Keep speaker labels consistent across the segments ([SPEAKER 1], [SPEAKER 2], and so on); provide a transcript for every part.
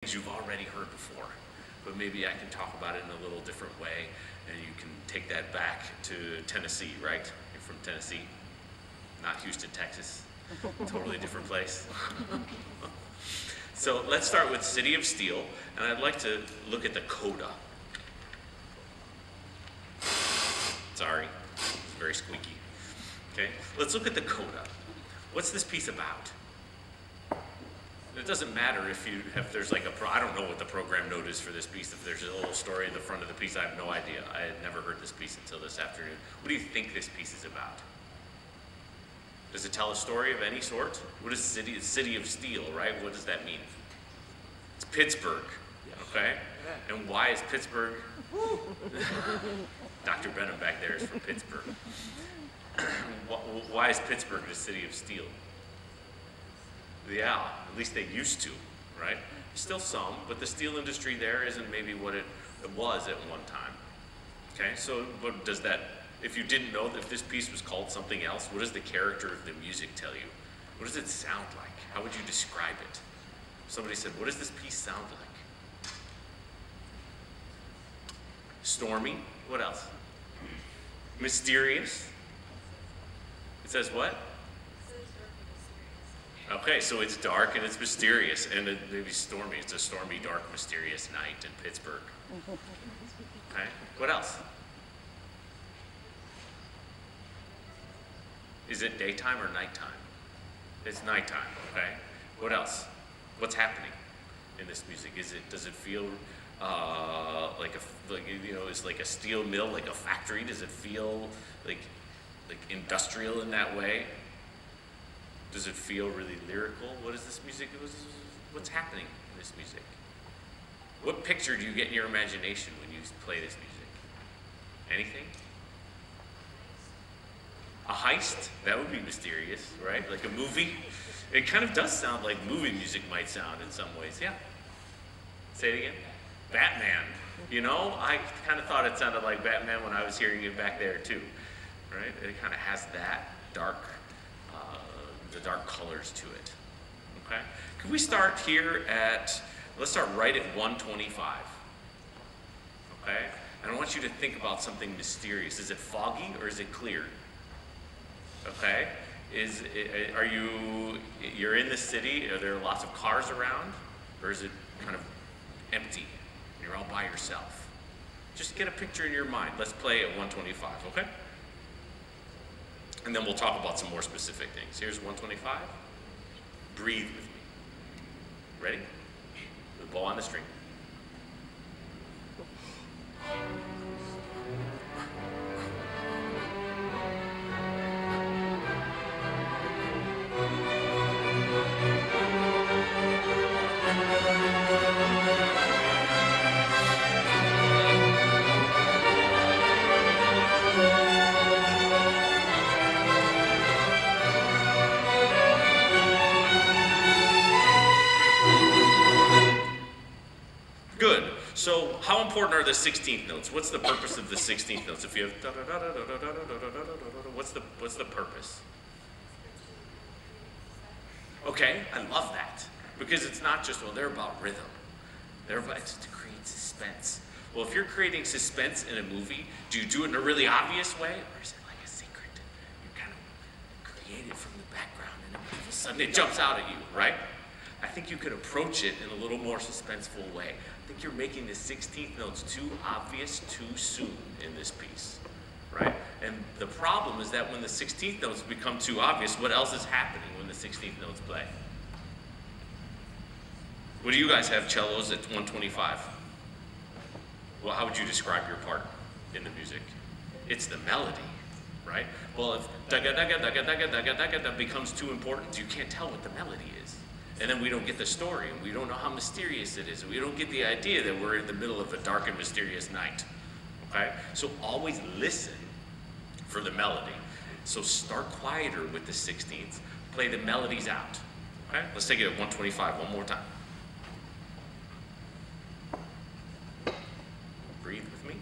[SPEAKER 1] you've already heard before, but maybe I can talk about it in a little different way, and you can take that back to Tennessee, right? You're from Tennessee, not Houston, Texas. Totally different place. So let's start with City of Steel, and I'd like to look at the coda. Sorry, it's very squeaky. Okay, let's look at the coda. What's this piece about? It doesn't matter if there's like I don't know what the program note is for this piece. If there's a little story in the front of the piece, I have no idea. I had never heard this piece until this afternoon. What do you think this piece is about? Does it tell a story of any sort? What is City of Steel, right? What does that mean? It's Pittsburgh, okay? And why is Pittsburgh? Dr. Benham back there is from Pittsburgh. Why is Pittsburgh the City of Steel? Yeah, at least they used to, right? Still some, but the steel industry there isn't maybe what it was at one time. Okay, so what does that, if you didn't know that if this piece was called something else, what does the character of the music tell you? What does it sound like? How would you describe it? Somebody said, what does this piece sound like? Stormy, what else? Mysterious. It says what? Okay, so it's dark and it's mysterious, and it maybe stormy. It's a stormy, dark, mysterious night in Pittsburgh. Okay, what else? Is it daytime or nighttime? It's nighttime, okay? What else? What's happening in this music? Does it feel is like a steel mill, like a factory? Does it feel like industrial in that way? Does it feel really lyrical? What is this music? What's happening in this music? What picture do you get in your imagination when you play this music? Anything? A heist? That would be mysterious, right? Like a movie? It kind of does sound like movie music might sound in some ways. Yeah. Say it again. Batman. You know, I kind of thought it sounded like Batman when I was hearing it back there too, right? It kind of has that the dark colors to it. Okay? Can we start here let's start right at 125. Okay? And I want you to think about something mysterious. Is it foggy or is it clear? Okay? You're in the city, are there lots of cars around? Or is it kind of empty? You're all by yourself. Just get a picture in your mind. Let's play at 125, okay? And then we'll talk about some more specific things. Here's 125. Breathe with me. Ready? The bow on the string. So how important are the 16th notes? What's the purpose of the 16th notes? If you have what's the purpose? Okay, I love that. Because it's not just, they're about rhythm. It's to create suspense. Well, if you're creating suspense in a movie, do you do it in a really obvious way? Or is it like a secret? You kind of create it from the background and all of a sudden it jumps out at you, right? I think you could approach it in a little more suspenseful way. I think you're making the 16th notes too obvious too soon in this piece, right? And the problem is that when the 16th notes become too obvious, what else is happening when the 16th notes play? What do you guys have cellos at 125? Well, how would you describe your part in the music? It's the melody, right? Well, if daga daga daga daga daga daga that becomes too important, you can't tell what the melody is. And then we don't get the story, and we don't know how mysterious it is, and we don't get the idea that we're in the middle of a dark and mysterious night, okay? So always listen for the melody. So start quieter with the 16th, play the melodies out, okay? Let's take it at 125 one more time. Breathe with me.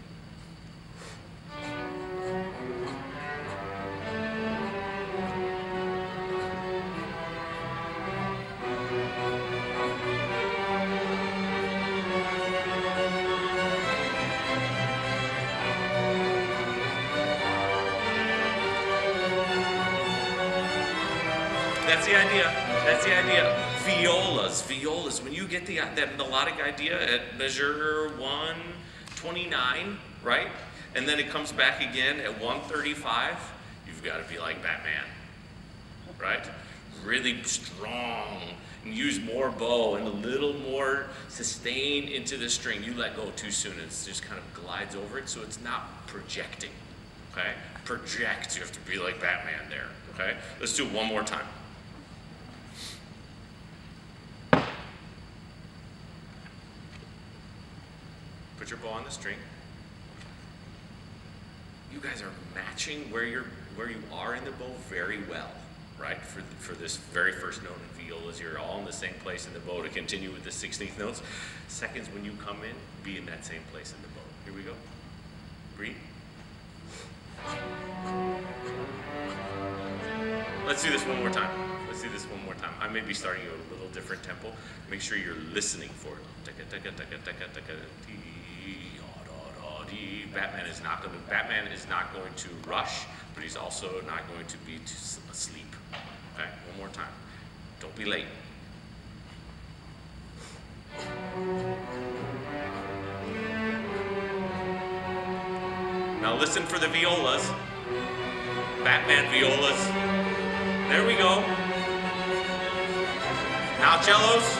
[SPEAKER 1] That's the idea. That's the idea. Violas. When you get that melodic idea at measure 129, right? And then it comes back again at 135, you've got to be like Batman, right? Really strong. And use more bow and a little more sustain into the string. You let go too soon, it just kind of glides over it, so it's not projecting, okay? Project, you have to be like Batman there, okay? Let's do it one more time. Put your bow on the string. You guys are matching where you are in the bow very well, right? For this very first note in violas, you're all in the same place in the bow to continue with the 16th notes. Seconds when you come in, be in that same place in the bow. Here we go. Breathe. Let's do this one more time. I may be starting you at a little different tempo. Make sure you're listening for it. Batman is not going to rush, but he's also not going to be asleep. Okay, one more time. Don't be late. Now listen for the violas. Batman violas. There we go. Now cellos.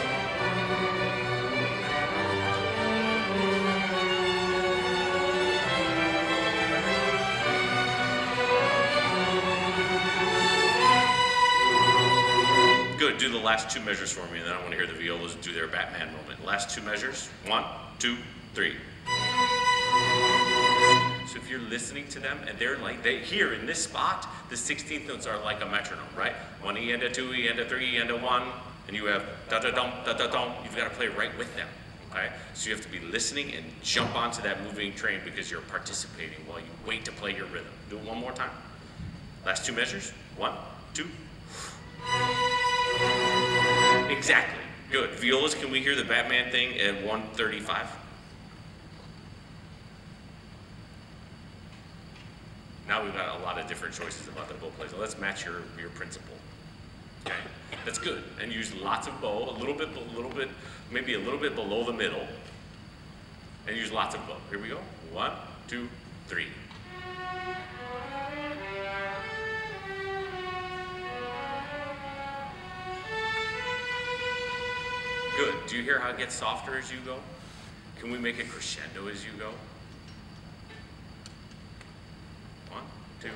[SPEAKER 1] Good, do the last two measures for me, and then I want to hear the violas do their Batman moment. Last two measures, 1, 2, 3. So if you're listening to them, and here in this spot, the 16th notes are like a metronome, right? 1 E and a 2 E and a 3 E and a 1, and you have da-da-dum, da-da-dum. You've got to play right with them, okay? So you have to be listening and jump onto that moving train because you're participating while you wait to play your rhythm. Do it one more time. Last two measures, 1, 2. Exactly. Good. Violas, can we hear the Batman thing at 135? Now we've got a lot of different choices about the bow plays. So let's match your principle. Okay? That's good. And use lots of bow, maybe a little bit below the middle. And use lots of bow. Here we go. 1, 2, 3. Good. Do you hear how it gets softer as you go? Can we make it crescendo as you go? 1, 2.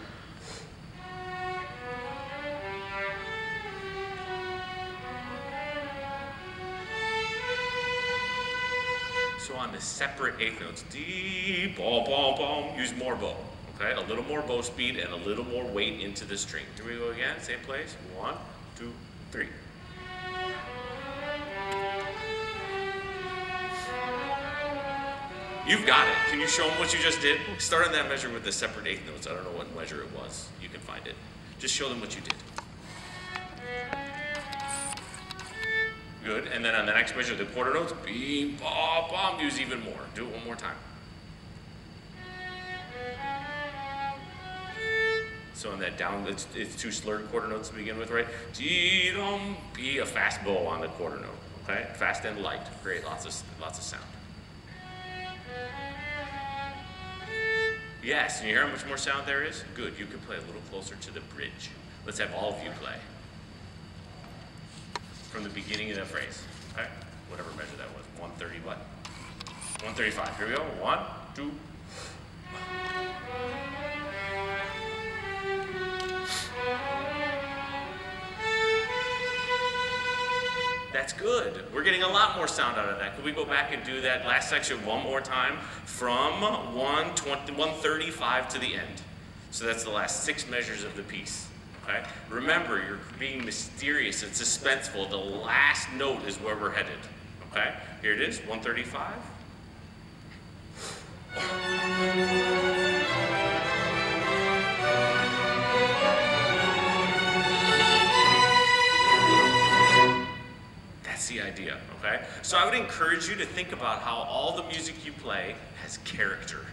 [SPEAKER 1] So on the separate eighth notes, dee, bom, bom, bom, use more bow. Okay, a little more bow speed and a little more weight into the string. Here we go again, same place. 1, 2, 3. You've got it. Can you show them what you just did? Start on that measure with the separate eighth notes. I don't know what measure it was. You can find it. Just show them what you did. Good. And then on the next measure, the quarter notes, beep, bop, bom, use even more. Do it one more time. So on that down, it's two slurred quarter notes to begin with, right? Dee-dum, be a fast bow on the quarter note. Okay? Fast and light. Great. Lots of sound. Yes, and you hear how much more sound there is? Good, you can play a little closer to the bridge. Let's have all of you play. From the beginning of the phrase, okay? Whatever measure that was, 130 what? 135, here we go, 1, 2. That's good. We're getting a lot more sound out of that. Could we go back and do that last section one more time from 135 to the end? So that's the last 6 measures of the piece. Okay? Remember, you're being mysterious and suspenseful. The last note is where we're headed. Okay? Here it is, 135. The idea, okay? So I would encourage you to think about how all the music you play has character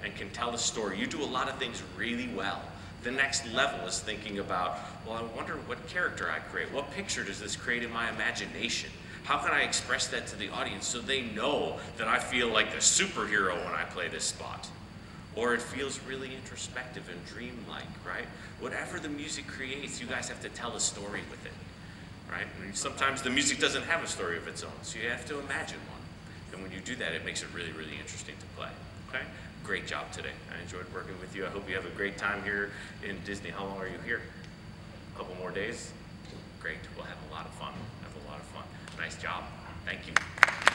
[SPEAKER 1] and can tell a story. You do a lot of things really well. The next level is thinking about, well, I wonder what character I create. What picture does this create in my imagination? How can I express that to the audience so they know that I feel like a superhero when I play this spot? Or it feels really introspective and dreamlike, right? Whatever the music creates, you guys have to tell a story with it, right? And sometimes the music doesn't have a story of its own, so you have to imagine one. And when you do that, it makes it really, really interesting to play, okay? Great job today. I enjoyed working with you. I hope you have a great time here in Disney. How long are you here? A couple more days? Great. We'll have a lot of fun. Have a lot of fun. Nice job. Thank you.